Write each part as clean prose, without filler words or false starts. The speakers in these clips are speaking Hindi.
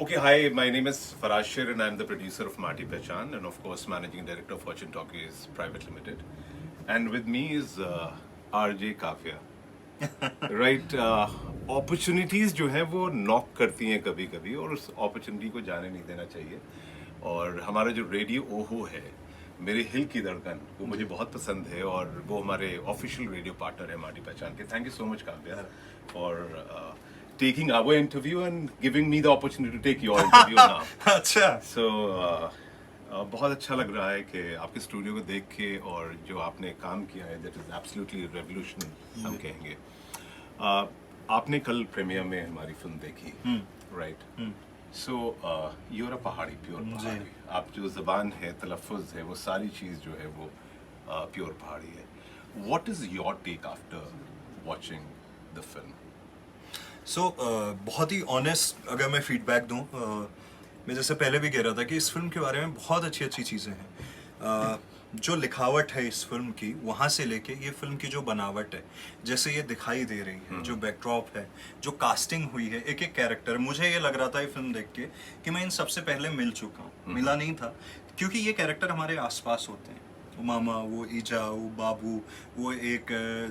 Okay, hi, my name is Faraz Shir and I'm the producer of Marty Pehchan and of course managing director of Fortune Talkies Private Limited. And with me is RJ Kafia. Right, opportunities जो है वो नॉक करती हैं कभी कभी और उस अपॉर्चुनिटी को जाने नहीं देना चाहिए. और हमारा जो रेडियो ओहो है, मेरे हिल की धड़कन, वो मुझे बहुत पसंद है और वो हमारे ऑफिशियल रेडियो पार्टनर है माटी पहचान के. Thank you so much Kavya for taking our interview and giving me the opportunity to take your interview now. अच्छा. So बहुत अच्छा लग रहा है कि आपके स्टूडियो को देख के और जो आपने काम किया है that is absolutely revolution हम कहेंगे. आपने कल प्रीमियर में हमारी फिल्म देखी, right? So you're a पहाड़ी, प्योर पहाड़ी. आप जो ज़बान है, तलफ़ुज़ है, वो सारी चीज़ जो है वो प्योर पहाड़ी है. What is your take after watching the film? बहुत ही ऑनेस्ट अगर मैं फीडबैक दूं, मैं जैसे पहले भी कह रहा था कि इस फिल्म के बारे में बहुत अच्छी अच्छी चीज़ें हैं. जो लिखावट है इस फिल्म की, वहाँ से लेके ये फिल्म की जो बनावट है, जैसे ये दिखाई दे रही है, जो बैकड्रॉप है, जो कास्टिंग हुई है, एक एक कैरेक्टर, मुझे ये लग रहा था ये फिल्म देख के कि मैं इन सबसे पहले मिल चुका हूँ. मिला नहीं था क्योंकि ये कैरेक्टर हमारे आसपास होते हैं. वो मामा, वो ईजा, वो बाबू, वो एक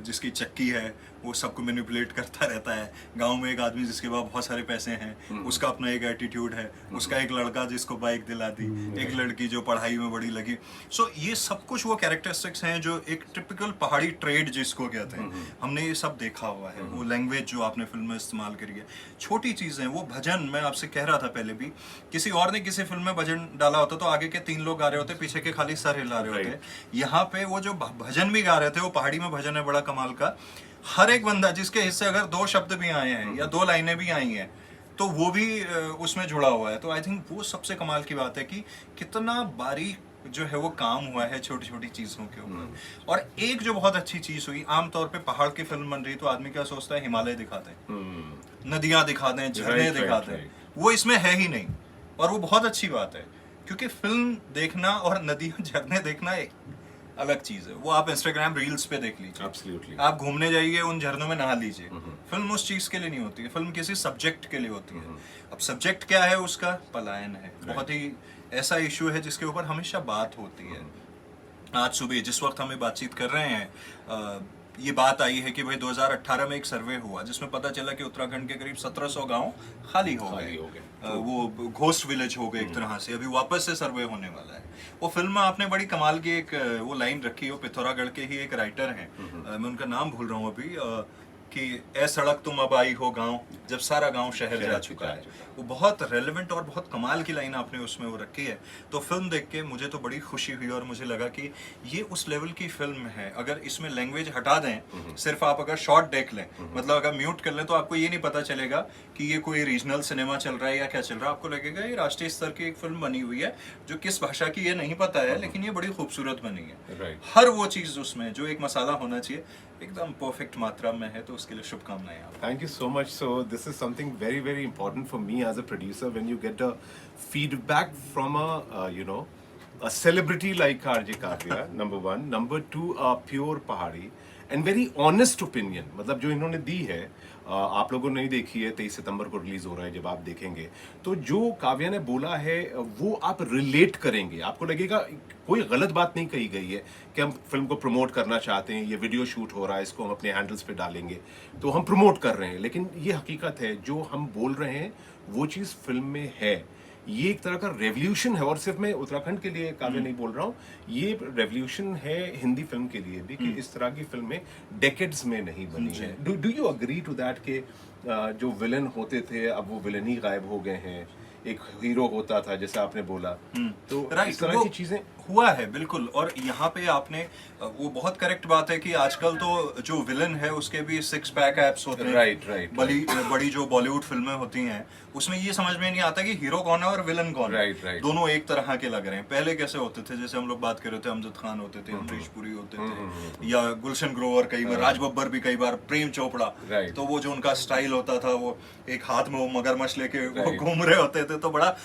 जिसकी चक्की है, वो सबको मैनिपुलेट करता रहता है. गांव में एक आदमी जिसके पास बहुत सारे पैसे हैं, उसका अपना एक एटीट्यूड है. उसका एक लड़का जिसको बाइक दिला दी, एक लड़की जो पढ़ाई में बड़ी लगी. सो ये सब कुछ वो कैरेक्टरिस्टिक्स हैं जो एक टिपिकल पहाड़ी ट्रेड जिसको कहते हैं, हमने ये सब देखा हुआ है. वो लैंग्वेज जो आपने फिल्म में इस्तेमाल करी है, छोटी चीज़ें. वो भजन, मैं आपसे कह रहा था पहले भी, किसी और ने किसी फिल्म में भजन डाला होता तो आगे के 3 लोग गा रहे होते, पीछे के खाली सर हिला रहे होते. यहाँ पे वो जो भजन भी गा रहे थे, वो पहाड़ी में भजन है बड़ा कमाल का. हर एक बंदा जिसके हिस्से अगर 2 शब्द भी आए हैं या 2 लाइनें भी आई हैं, तो वो भी उसमें जुड़ा हुआ है. तो आई थिंक वो सबसे कमाल की बात है कि कितना बारीक जो है वो काम हुआ है छोटी छोटी चीज़ों के ऊपर. और एक जो बहुत अच्छी चीज़ हुई, आमतौर पे पहाड़ की फिल्म बन रही तो आदमी क्या सोचता है, हिमालय दिखा दें, नदियाँ दिखा दें, झरने दिखा दें. वो इसमें है ही नहीं. और वो बहुत अच्छी बात है क्योंकि फिल्म देखना और नदियाँ झरने देखना एक अलग चीज है. वो आप इंस्टाग्राम रील्स पे देख लीजिए. Absolutely. आप घूमने जाइए, उन झरनों में नहा लीजिए. फिल्म उस चीज के लिए नहीं होती है. फिल्म किसी सब्जेक्ट के लिए होती है. अब सब्जेक्ट क्या है उसका? पलायन है. बहुत ही ऐसा इशू है जिसके ऊपर हमेशा बात होती है. आज सुबह जिस वक्त हमें बातचीत कर रहे हैं, ये बात आई है कि भाई 2018 में एक सर्वे हुआ जिसमें पता चला कि उत्तराखंड के करीब 1700 गांव खाली हो गए. वो घोस्ट विलेज हो गए एक तरह से. अभी वापस से सर्वे होने वाला है. वो फिल्म में आपने बड़ी कमाल की एक वो लाइन रखी. वो पिथौरागढ़ के ही एक राइटर हैं, मैं उनका नाम भूल रहा हूँ अभी, कि ए सड़क तुम अब आई हो गांव, जब सारा गांव शहर जा चुका है. वो बहुत रेलेवेंट और बहुत कमाल की लाइन आपने उसमें वो रखी है. तो फिल्म देख के मुझे तो बड़ी खुशी हुई और मुझे लगा कि ये उस लेवल की फिल्म है. अगर इसमें लैंग्वेज हटा दें, सिर्फ आप अगर शॉर्ट देख लें, मतलब अगर म्यूट कर लें, तो आपको ये नहीं पता चलेगा कि ये कोई रीजनल सिनेमा चल रहा है या क्या चल रहा है. आपको लगेगा ये राष्ट्रीय स्तर की एक फिल्म बनी हुई है. जो किस भाषा की ये नहीं पता है, लेकिन ये बड़ी खूबसूरत बनी है. हर वो चीज़ उसमें जो एक मसाला होना चाहिए एकदम परफेक्ट मात्रा में है. तो उसके लिए शुभकामनाएं आपको. Thank you so much. So this is something very, very important for me as a producer when you get a feedback from a celebrity like RJ Kafia, number one. Number two, a pure पहाड़ी and very honest opinion. मतलब जो इन्होंने दी है, आप लोगों ने नहीं देखी है, 23 सितंबर को रिलीज हो रहा है. जब आप देखेंगे तो जो काव्या ने बोला है वो आप रिलेट करेंगे. आपको लगेगा कोई गलत बात नहीं कही गई है कि हम फिल्म को प्रमोट करना चाहते हैं, ये वीडियो शूट हो रहा है, इसको हम अपने हैंडल्स पे डालेंगे तो हम प्रमोट कर रहे हैं. लेकिन ये हकीकत है, जो हम बोल रहे हैं वो चीज़ फिल्म में है. ये एक तरह का रेवोल्यूशन है. और सिर्फ मैं उत्तराखंड के लिए काव्य नहीं बोल रहा हूँ, ये रेवोल्यूशन है हिंदी फिल्म के लिए भी कि इस तरह की फिल्में डेकेड्स में नहीं बनी है. Do you agree to that कि जो विलन होते थे अब वो विलन ही गायब हो गए हैं, एक हीरो होता था जैसे आपने बोला, तो इस तरह की चीजें हुआ है बिल्कुल. और यहाँ पे आपने वो बहुत करेक्ट बात है कि आजकल तो जो विलन है उसके भी 6 पैक एप्स होते हैं. राइट. बड़ी जो बॉलीवुड फिल्में होती हैं उसमें ये समझ में नहीं आता कि हीरो कौन है और विलन कौन है. राइट. दोनों एक तरह के लग रहे हैं. पहले कैसे होते थे, जैसे हम लोग बात कर रहे थे, अमजद खान होते थे, अमरीश पुरी होते थे, या गुलशन ग्रोवर, कई बार राज बब्बर भी, कई बार प्रेम चोपड़ा. तो वो जो उनका स्टाइल होता था, वो एक हाथ में वो मगरमच्छ लेके वो घूम रहे होते थे, तो बड़ा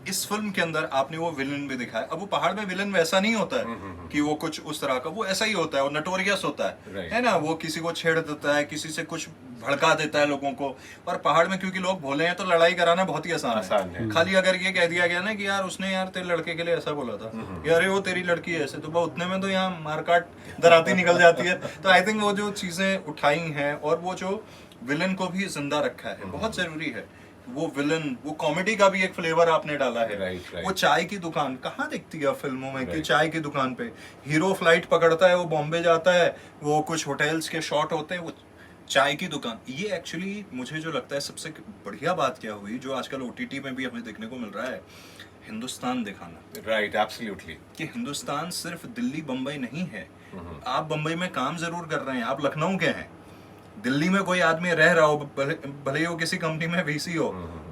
इस फिल्म के अंदर आपने वो विलन भी दिखाया. अब वो पहाड़ में विलन वैसा नहीं होता है कि वो कुछ उस तरह का, वो ऐसा ही होता है, वो नटोरियस होता है ना. वो किसी को छेड़ देता है, किसी से कुछ भड़का देता है लोगों को। और पहाड़ में क्योंकि लोग भोले हैं तो लड़ाई कराना बहुत ही आसान है। खाली अगर ये कह दिया गया ना कि यार उसने यार तेरे लड़के के लिए ऐसा बोला था कि अरे वो तेरी लड़की है ऐसे, तो वो उतने में तो यहाँ मारकाट दराती निकल जाती है। तो आई थिंक वो जो चीजें उठाई हैं और वो जो विलन को भी जिंदा रखा है बहुत जरूरी है। वो विलन, वो कॉमेडी का भी एक फ्लेवर आपने डाला है। Right. वो चाय की दुकान कहाँ दिखती है फिल्मों में कि चाय की दुकान पे हीरो फ्लाइट पकड़ता है, वो बॉम्बे जाता है, वो कुछ होटल्स के शॉट होते हैं, वो चाय की दुकान। ये एक्चुअली मुझे जो लगता है सबसे बढ़िया बात क्या हुई जो आजकल ओटीटी में भी हमें देखने को मिल रहा है, हिंदुस्तान दिखाना। Right, absolutely. कि हिंदुस्तान सिर्फ दिल्ली बम्बई नहीं है। आप बम्बई में काम जरूर कर रहे हैं, आप लखनऊ के हैं, दिल्ली में कोई आदमी रह रहा हो, भले ही वो किसी कंपनी में वीसी हो,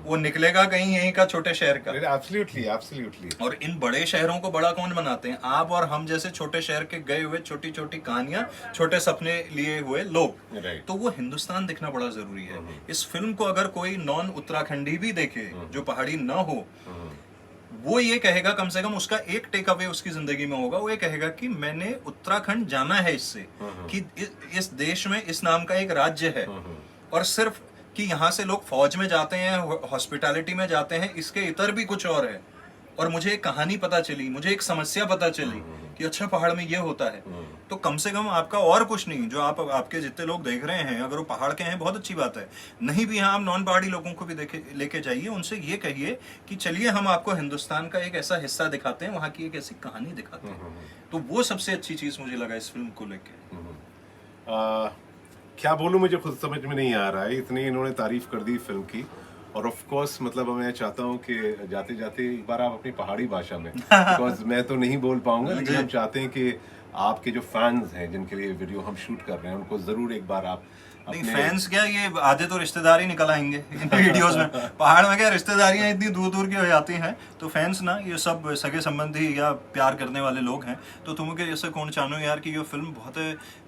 वो निकलेगा कहीं यहीं का छोटे शहर का। Absolutely, absolutely. और इन बड़े शहरों को बड़ा कौन बनाते हैं? आप और हम जैसे छोटे शहर के गए हुए छोटी छोटी कहानियां, छोटे सपने लिए हुए लोग। Right. तो वो हिंदुस्तान दिखना बड़ा जरूरी है। इस फिल्म को अगर कोई नॉन उत्तराखंडी भी देखे जो पहाड़ी ना हो, वो ये कहेगा, कम से कम उसका एक टेक अवे उसकी जिंदगी में होगा, वो ये कहेगा कि मैंने उत्तराखंड जाना है इससे, कि इस देश में इस नाम का एक राज्य है। और सिर्फ कि यहाँ से लोग फौज में जाते हैं, हॉस्पिटैलिटी में जाते हैं, इसके इतर भी कुछ और है। और मुझे एक कहानी पता चली, मुझे एक समस्या पता चली कि अच्छा पहाड़ में ये होता है। तो कम से कम आपका और कुछ नहीं, जो आपके जितने लोग देख रहे हैं, अगर वो पहाड़ के हैं बहुत अच्छी बात है, नहीं भी हैं आप नॉन पहाड़ी लोगों को भी लेके जाइए, उनसे ये कहिए कि चलिए हम आपको हिंदुस्तान का एक ऐसा हिस्सा दिखाते हैं, वहाँ की एक ऐसी कहानी दिखाते हैं। तो वो सबसे अच्छी चीज मुझे लगा इस फिल्म को लेके। क्या बोलूं, मुझे खुद समझ में नहीं आ रहा है, इतनी इन्होंने तारीफ कर दी फिल्म की। और ऑफ कोर्स मतलब मैं चाहता हूँ कि जाते जाते एक बार आप अपनी पहाड़ी भाषा में, बिकॉज मैं तो नहीं बोल पाऊंगा, लेकिन हम चाहते हैं कि आपके जो फैंस हैं जिनके लिए वीडियो हम शूट कर रहे हैं, उनको जरूर एक बार आप नहीं, फैंस क्या, ये आधे तो रिश्तेदार ही निकल आएंगे इन वीडियोस में। पहाड़ में क्या रिश्तेदारियां इतनी दूर दूर की हो जाती हैं, तो फैंस ना ये सब सगे संबंधी या प्यार करने वाले लोग हैं। तो तुम्हें जैसे कौन चाहूँ यार कि ये फिल्म बहुत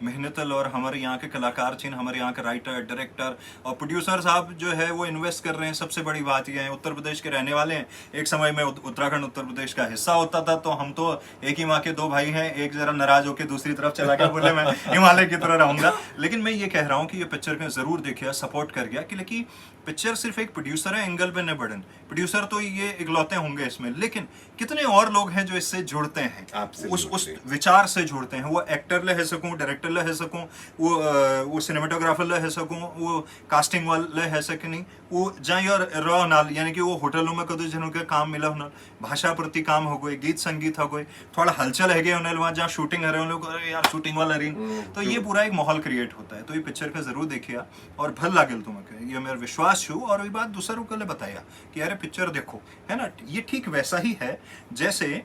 मेहनतल, और हमारे यहाँ के कलाकार चिन्ह, हमारे यहाँ के राइटर, डायरेक्टर और प्रोड्यूसर साहब जो है वो इन्वेस्ट कर रहे हैं। सबसे बड़ी बात यह है, उत्तर प्रदेश के रहने वाले हैं। एक समय में उत्तराखंड उत्तर प्रदेश का हिस्सा होता था, तो हम तो एक ही माँ के दो भाई हैं, एक जरा नाराज होकर दूसरी तरफ चला गया, बोले मैं हिमालय की तरह रहूंगा। लेकिन मैं ये कह रहा हूँ कि ये पिक्चर में जरूर देखिए, सपोर्ट कर गया, कि पिक्चर सिर्फ एक प्रोड्यूसर है, एंगल पे न बढ़न, प्रोड्यूसर तो ये इकलौते होंगे इसमें, लेकिन कितने और लोग हैं जो इससे जुड़ते हैं, उस विचार से जुड़ते हैं। वो एक्टर ले सकूं, डायरेक्टर ले सकूं, वो सिनेमेटोग्राफर ले सकूं, वो कास्टिंग वाले है सकनी, वो जहाँ रॉ नाल, यानी कि वो होटलों में कदू जनों के काम मिला होना, भाषा प्रति काम हो गए, गीत संगीत हो गए, थोड़ा हलचल है गए उन्हें वहाँ जहाँ शूटिंग है रहे लोग, अरे यार शूटिंग वाला रीन, तो ये पूरा एक माहौल क्रिएट होता है। तो ये पिक्चर का जरूर देखिए और भल लागेल तुम्हें, ये मेरा विश्वास छू। और वही बात दूसरों को बताया कि अरे पिक्चर देखो, है ना, ये ठीक वैसा ही है जैसे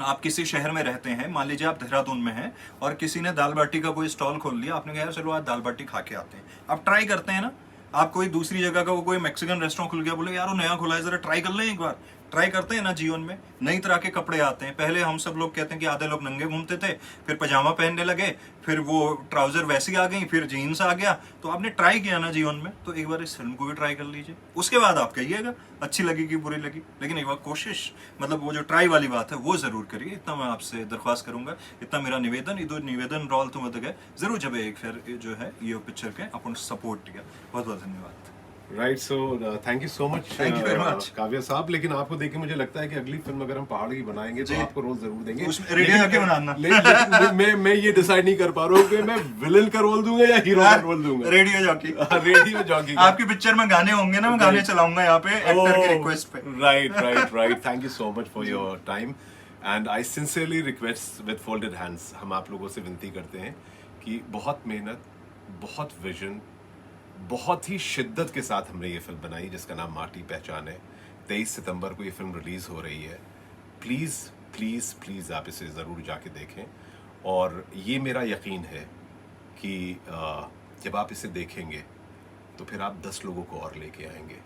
आप किसी शहर में रहते हैं, मान लीजिए आप देहरादून में हैं और किसी ने दाल बाटी का कोई स्टॉल खोल लिया, आपने कहा चलो आज दाल बाटी खा के आते हैं, आप ट्राई करते हैं ना। आप कोई दूसरी जगह का कोई मैक्सिकन रेस्टोरेंट खुल गया, बोले यार वो नया खुला है, जरा ट्राई कर लें एक बार। ट्राई करते हैं ना जीवन में, नई तरह के कपड़े आते हैं। पहले हम सब लोग कहते हैं कि आधे लोग नंगे घूमते थे, फिर पजामा पहनने लगे, फिर वो ट्राउजर वैसी आ गई, फिर जीन्स आ गया। तो आपने ट्राई किया ना जीवन में, तो एक बार इस फिल्म को भी ट्राई कर लीजिए, उसके बाद आप कहिएगा अच्छी लगी कि बुरी लगी, लेकिन एक बार कोशिश, मतलब वो जो ट्राई वाली बात है वो जरूर करिए। इतना मैं आपसे दरख्वास्त करूंगा, इतना मेरा निवेदन, इधर निवेदन रोल तुम गए जरूर जब एक फिर जो है ये पिक्चर के अपन सपोर्ट किया। बहुत बहुत धन्यवाद। Right, so thank you so much Kavya साहब। लेकिन आपको देख के मुझे लगता है कि अगली फिल्म अगर हम पहाड़ की बनाएंगे तो आपको रोल जरूर देंगे। रेडियो जॉकी बनाना। मैं ये डिसाइड नहीं कर पा रहा हूँ कि मैं विलन का रोल दूंगा या हीरो का रोल दूंगा। Radio jockey, radio jockey. आपकी पिक्चर में गाने होंगे ना, मैं गाने चलाऊंगा यहाँ पे एक्टर के रिक्वेस्ट पे। Right. Thank you so much for your time and I sincerely request with folded hands, हम आप लोगों से विनती करते हैं कि बहुत मेहनत, बहुत विजन, बहुत ही शिद्दत के साथ हमने ये फिल्म बनाई जिसका नाम माटी पहचान है। 23 सितंबर को ये फिल्म रिलीज़ हो रही है। प्लीज़ प्लीज़ प्लीज़ आप इसे ज़रूर जाके देखें। और ये मेरा यकीन है कि जब आप इसे देखेंगे तो फिर आप 10 लोगों को और लेके आएंगे।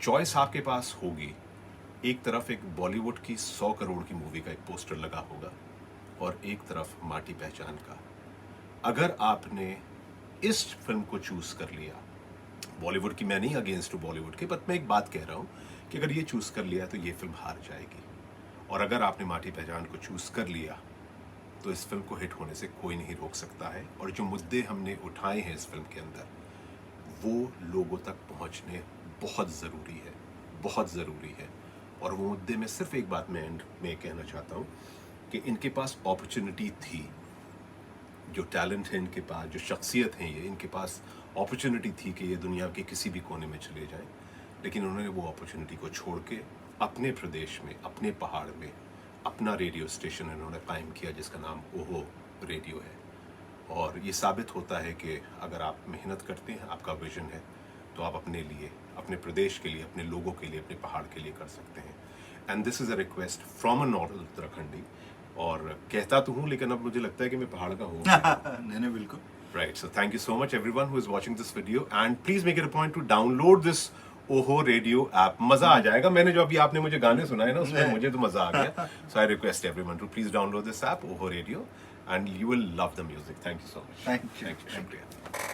चॉइस आपके पास होगी, एक तरफ एक बॉलीवुड की 100 करोड़ की मूवी का एक पोस्टर लगा होगा और एक तरफ माटी पहचान का। अगर आपने इस फिल्म को चूज कर लिया, बॉलीवुड की मैं नहीं अगेंस्ट हूँ बॉलीवुड के, बट मैं एक बात कह रहा हूँ कि अगर ये चूज कर लिया तो ये फिल्म हार जाएगी। और अगर आपने माटी पहचान को चूज कर लिया तो इस फिल्म को हिट होने से कोई नहीं रोक सकता है। और जो मुद्दे हमने उठाए हैं इस फिल्म के अंदर, वो लोगों तक पहुंचने बहुत ज़रूरी है, बहुत ज़रूरी है। और वो मुद्दे में सिर्फ एक बात मैं एंड में कहना चाहता हूँ कि इनके पास अपॉर्चुनिटी थी, जो टैलेंट है इनके पास, जो शख्सियत है ये, इनके पास अपॉर्चुनिटी थी कि ये दुनिया के किसी भी कोने में चले जाएं, लेकिन उन्होंने वो अपॉर्चुनिटी को छोड़ के अपने प्रदेश में, अपने पहाड़ में अपना रेडियो स्टेशन इन्होंने कायम किया जिसका नाम ओहो रेडियो है। और ये साबित होता है कि अगर आप मेहनत करते हैं, आपका विजन है, तो आप अपने लिए, अपने प्रदेश के लिए, अपने लोगों के लिए, अपने पहाड़ के लिए कर सकते हैं। And this is a request from a north Uttarakhandi. और कहता तो हूँ, लेकिन अब मुझे लगता है कि मैं पहाड़ का हूँ। नहीं बिल्कुल। Right, so thank you so much everyone who is watching this video, and please make it a point to download this ओहो रेडियो ऐप। मजा आ जाएगा। मैंने जो अभी आपने मुझे गाने सुनाए ना, उसमें मुझे तो मजा आ गया। So I request everyone to please download this app, ओहो radio, and you will love the music. Thank you so much. Thank you. शुक्रिया।